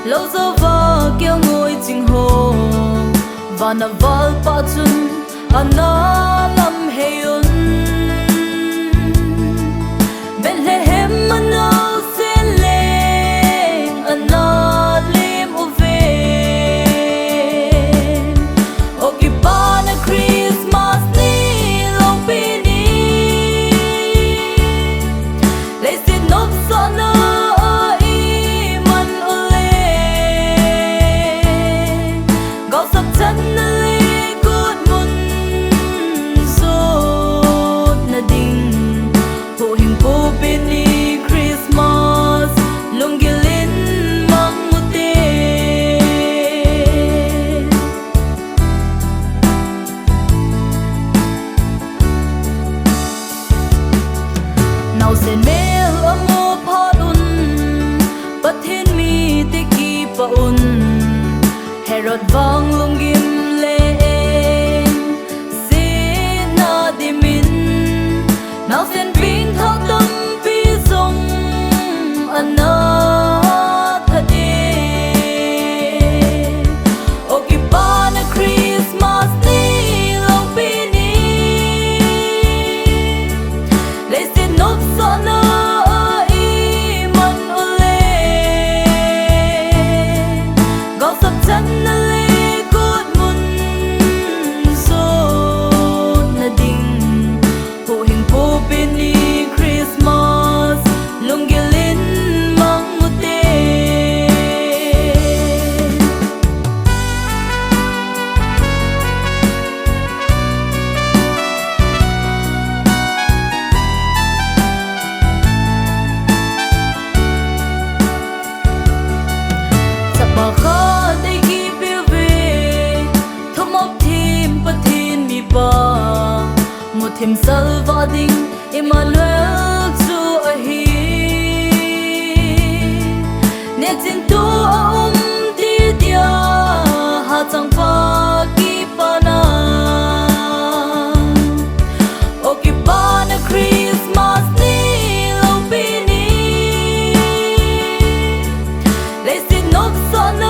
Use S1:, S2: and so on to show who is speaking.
S1: Loujaova Kel ngoi ching ho Vanna valpah chun ana lamhei Bethlhem Naosen Leng ana lim uve o Kipah na Christmas ni loupi ni Leiset nop sana i man ule Gaosap chan nale good mun so na ding ho hing po penni Christmas lunggil mang mite Naosen mel amo phat Pathen Mi te kipa Herod vang lunggil Leng si na dimin Naosen ping thao tâm pi song ana thade o Kipah na Christmas ni loupi ni Leiset nop sana i man ule Gaosap chan nale good mun so na ding ho hing po penni Christmas lunggil mang mute Sapa kha dei ki pilve thomok thim Pathen Mi pa mo thêm salva ding Emmanuel chu a hi ne chin tu ti dia ha chang pa kipa na o Kipah na Christmas ni loupi ni Leiset nop sana